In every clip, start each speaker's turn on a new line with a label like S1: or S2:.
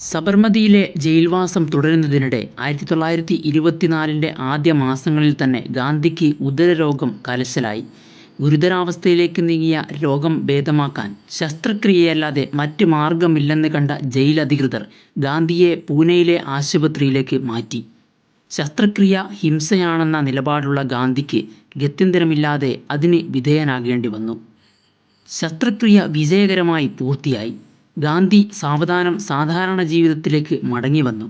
S1: സബർമതിയിലെ ജയിൽവാസം തുടരുന്നതിനിടെ 1924 ആദ്യ മാസങ്ങളിൽ തന്നെ ഗാന്ധിക്ക് ഉദരരോഗം കലശലായി. ഗുരുതരാവസ്ഥയിലേക്ക് നീങ്ങിയ രോഗം ഭേദമാക്കാൻ ശസ്ത്രക്രിയയല്ലാതെ മറ്റ് മാർഗമില്ലെന്ന് കണ്ട ജയിലധികൃതർ ഗാന്ധിയെ പൂനെയിലെ ആശുപത്രിയിലേക്ക് മാറ്റി. ശസ്ത്രക്രിയ ഹിംസയാണെന്ന നിലപാടുള്ള ഗാന്ധിക്ക് ഗത്യന്തരമില്ലാതെ അതിന് വിധേയനാകേണ്ടി വന്നു. ശസ്ത്രക്രിയ വിജയകരമായി പൂർത്തിയായി. ഗാന്ധി സാവധാനം സാധാരണ ജീവിതത്തിലേക്ക് മടങ്ങിവന്നു.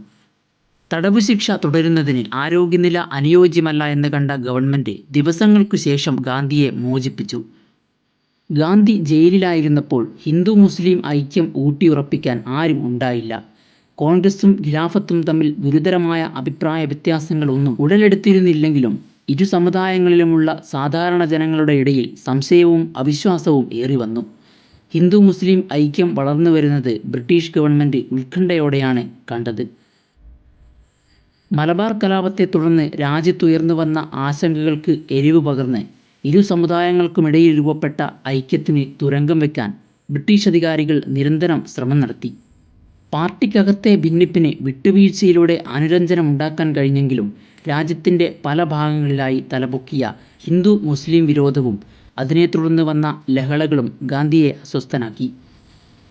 S1: തടവുശിക്ഷ തുടരുന്നതിന് ആരോഗ്യനില അനുയോജ്യമല്ല എന്ന് കണ്ട ഗവൺമെൻറ് ദിവസങ്ങൾക്കു ശേഷം ഗാന്ധിയെ മോചിപ്പിച്ചു. ഗാന്ധി ജയിലിലായിരുന്നപ്പോൾ ഹിന്ദു മുസ്ലിം ഐക്യം ഊട്ടിയുറപ്പിക്കാൻ ആരും ഉണ്ടായില്ല. കോൺഗ്രസും ഖിലാഫത്തും തമ്മിൽ ഗുരുതരമായ അഭിപ്രായ വ്യത്യാസങ്ങളൊന്നും ഉടലെടുത്തിരുന്നില്ലെങ്കിലും ഇരു സമുദായങ്ങളിലുമുള്ള സാധാരണ ജനങ്ങളുടെ ഇടയിൽ സംശയവും അവിശ്വാസവും ഏറിവന്നു. ഹിന്ദു മുസ്ലിം ഐക്യം വളർന്നു വരുന്നത് ബ്രിട്ടീഷ് ഗവൺമെൻറ് ഉത്കണ്ഠയോടെയാണ് കണ്ടത്. മലബാർ കലാപത്തെ തുടർന്ന് രാജ്യത്തുയർന്നു വന്ന ആശങ്കകൾക്ക് എരിവ് പകർന്ന് ഇരു സമുദായങ്ങൾക്കുമിടയിൽ രൂപപ്പെട്ട ഐക്യത്തിന് തുരങ്കം വയ്ക്കാൻ ബ്രിട്ടീഷ് അധികാരികൾ നിരന്തരം ശ്രമം നടത്തി. പാർട്ടിക്കകത്തെ ഭിന്നിപ്പിന് വിട്ടുവീഴ്ചയിലൂടെ അനുരഞ്ജനമുണ്ടാക്കാൻ കഴിഞ്ഞെങ്കിലും രാജ്യത്തിൻ്റെ പല ഭാഗങ്ങളിലായി തലപൊക്കിയ ഹിന്ദു മുസ്ലിം വിരോധവും അതിനെ തുടർന്ന് വന്ന ലഹളകളും ഗാന്ധിയെ അസ്വസ്ഥനാക്കി.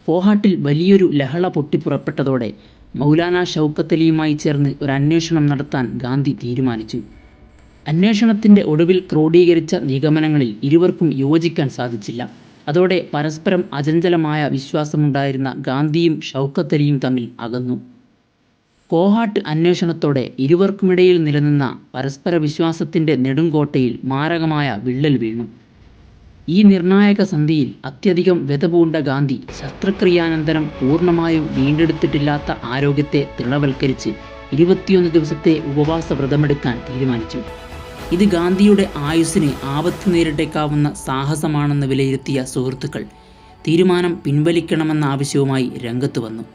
S1: ഫോഹാട്ടിൽ വലിയൊരു ലഹള പൊട്ടിപ്പുറപ്പെട്ടതോടെ മൗലാന ഷൗക്കത്ത് അലിയുമായി ചേർന്ന് ഒരു അന്വേഷണം നടത്താൻ ഗാന്ധി തീരുമാനിച്ചു. അന്വേഷണത്തിൻ്റെ ഒടുവിൽ ക്രോഡീകരിച്ച നിഗമനങ്ങളിൽ ഇരുവർക്കും യോജിക്കാൻ സാധിച്ചില്ല. അതോടെ പരസ്പരം അചഞ്ചലമായ വിശ്വാസമുണ്ടായിരുന്ന ഗാന്ധിയും ഷൗക്കത്ത് അലിയും തമ്മിൽ അകന്നു. ഫോഹാട്ട് അന്വേഷണത്തോടെ ഇരുവർക്കുമിടയിൽ നിലനിന്ന പരസ്പര വിശ്വാസത്തിൻ്റെ നെടുങ്കോട്ടയിൽ മാരകമായ വിള്ളൽ വീണു. ഈ നിർണായക സന്ധിയിൽ അത്യധികം വ്യതപൂണ്ട ഗാന്ധി ശസ്ത്രക്രിയാനന്തരം പൂർണ്ണമായും വീണ്ടെടുത്തിട്ടില്ലാത്ത ആരോഗ്യത്തെ തൃണവൽക്കരിച്ച് 21 ദിവസത്തെ ഉപവാസ വ്രതമെടുക്കാൻ തീരുമാനിച്ചു. ഇത് ഗാന്ധിയുടെ ആയുസ്സിന് ആപത്ത് നേരിട്ടേക്കാവുന്ന സാഹസമാണെന്ന് വിലയിരുത്തിയ സുഹൃത്തുക്കൾ തീരുമാനം പിൻവലിക്കണമെന്ന ആവശ്യവുമായി രംഗത്ത് വന്നു.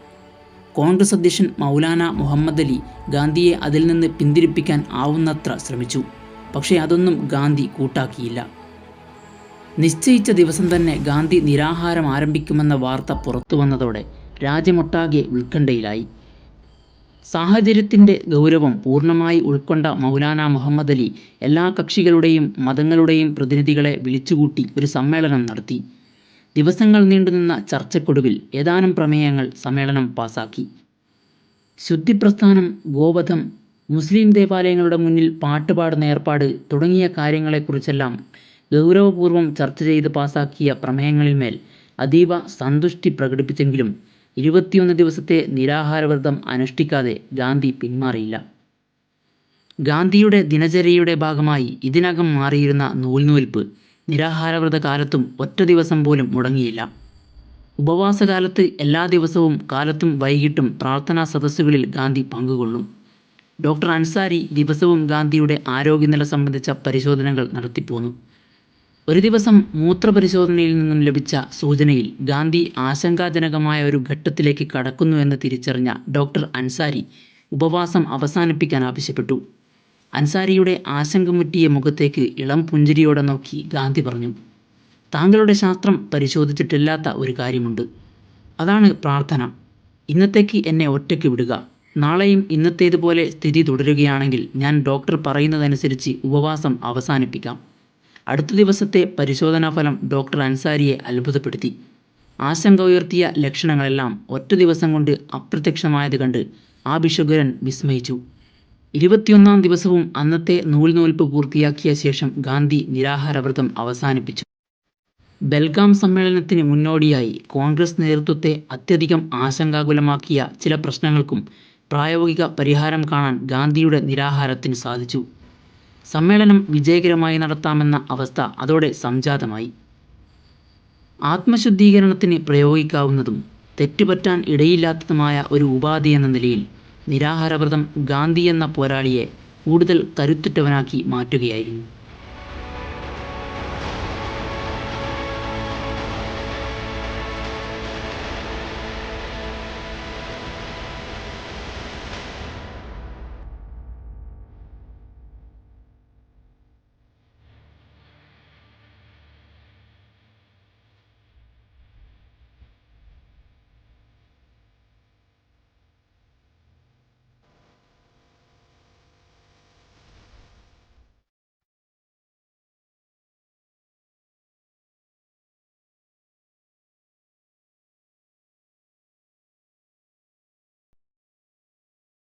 S1: കോൺഗ്രസ് അധ്യക്ഷൻ മൗലാന മുഹമ്മദ് അലി ഗാന്ധിയെ അതിൽ നിന്ന് പിന്തിരിപ്പിക്കാൻ ആവുന്നത്ര ശ്രമിച്ചു. പക്ഷേ അതൊന്നും ഗാന്ധി കൂട്ടാക്കിയില്ല. നിശ്ചയിച്ച ദിവസം തന്നെ ഗാന്ധി നിരാഹാരം ആരംഭിക്കുമെന്ന വാർത്ത പുറത്തു വന്നതോടെ രാജ്യമൊട്ടാകെ ഉത്കണ്ഠയിലായി. സാഹചര്യത്തിൻ്റെ ഗൗരവം പൂർണ്ണമായി ഉൾക്കൊണ്ട മൗലാന മുഹമ്മദ് അലി എല്ലാ കക്ഷികളുടെയും മതങ്ങളുടെയും പ്രതിനിധികളെ വിളിച്ചുകൂട്ടി ഒരു സമ്മേളനം നടത്തി. ദിവസങ്ങൾ നീണ്ടുനിന്ന ചർച്ചയ്ക്കൊടുവിൽ ഏതാനും പ്രമേയങ്ങൾ സമ്മേളനം പാസാക്കി. ശുദ്ധിപ്രസ്ഥാനം, ഗോവധം, മുസ്ലിം ദേവാലയങ്ങളുടെ മുന്നിൽ പാട്ടുപാടുന്ന ഏർപ്പാട് തുടങ്ങിയ കാര്യങ്ങളെക്കുറിച്ചെല്ലാം ഗൗരവപൂർവ്വം ചർച്ച ചെയ്ത് പാസാക്കിയ പ്രമേയങ്ങളിന്മേൽ അതീവ സന്തുഷ്ടി പ്രകടിപ്പിച്ചെങ്കിലും 21 ദിവസത്തെ നിരാഹാരവ്രതം അനുഷ്ഠിക്കാതെ ഗാന്ധി പിന്മാറിയില്ല. ഗാന്ധിയുടെ ദിനചര്യയുടെ ഭാഗമായി ഇതിനകം മാറിയിരുന്ന നൂൽനൂൽപ്പ് നിരാഹാരവ്രത കാലത്തും ഒറ്റ ദിവസം പോലും മുടങ്ങിയില്ല. ഉപവാസകാലത്ത് എല്ലാ ദിവസവും കാലത്തും വൈകിട്ടും പ്രാർത്ഥനാ സദസ്സുകളിൽ ഗാന്ധി പങ്കുകൊള്ളും. ഡോക്ടർ അൻസാരി ദിവസവും ഗാന്ധിയുടെ ആരോഗ്യനില സംബന്ധിച്ച പരിശോധനകൾ നടത്തിപ്പോന്നു. ഒരു ദിവസം മൂത്രപരിശോധനയിൽ നിന്നും ലഭിച്ച സൂചനയിൽ ഗാന്ധി ആശങ്കാജനകമായ ഒരു ഘട്ടത്തിലേക്ക് കടക്കുന്നുവെന്ന് തിരിച്ചറിഞ്ഞ ഡോക്ടർ അൻസാരി ഉപവാസം അവസാനിപ്പിക്കാൻ ആവശ്യപ്പെട്ടു. അൻസാരിയുടെ ആശങ്കമുറ്റിയ മുഖത്തേക്ക് ഇളം പുഞ്ചിരിയോടെ നോക്കി ഗാന്ധി പറഞ്ഞു, "താങ്കളുടെ ശാസ്ത്രം പരിശോധിച്ചിട്ടില്ലാത്ത ഒരു കാര്യമുണ്ട്. അതാണ് പ്രാർത്ഥന. ഇന്നത്തേക്ക് എന്നെ ഒറ്റയ്ക്ക് വിടുക. നാളെയും ഇന്നത്തേതുപോലെ സ്ഥിതി തുടരുകയാണെങ്കിൽ ഞാൻ ഡോക്ടർ പറയുന്നതനുസരിച്ച് ഉപവാസം അവസാനിപ്പിക്കാം." അടുത്ത ദിവസത്തെ പരിശോധനാഫലം ഡോക്ടർ അൻസാരിയെ അത്ഭുതപ്പെടുത്തി. ആശങ്ക ഉയർത്തിയ ലക്ഷണങ്ങളെല്ലാം ഒറ്റ ദിവസം കൊണ്ട് അപ്രത്യക്ഷമായത് കണ്ട് ആ ഭിഷഗ്വരൻ വിസ്മയിച്ചു. 21 ദിവസവും അന്നത്തെ നൂൽനൂൽപ്പ് പൂർത്തിയാക്കിയ ശേഷം ഗാന്ധി നിരാഹാരവ്രതം അവസാനിപ്പിച്ചു. ബെൽഗാം സമ്മേളനത്തിന് മുന്നോടിയായി കോൺഗ്രസ് നേതൃത്വത്തെ അത്യധികം ആശങ്കാകുലമാക്കിയ ചില പ്രശ്നങ്ങൾക്കും പ്രായോഗിക പരിഹാരം കാണാൻ ഗാന്ധിയുടെ നിരാഹാരത്തിന് സാധിച്ചു. സമ്മേളനം വിജയകരമായി നടത്താമെന്ന അവസ്ഥ അതോടെ സംജാതമായി. ആത്മശുദ്ധീകരണത്തിന് പ്രയോഗിക്കാവുന്നതും തെറ്റുപറ്റാൻ ഇടയില്ലാത്തതുമായ ഒരു ഉപാധി എന്ന നിലയിൽ നിരാഹാരവ്രതം ഗാന്ധി എന്ന പോരാളിയെ കൂടുതൽ കരുത്തുറ്റവനാക്കി മാറ്റുകയായിരുന്നു.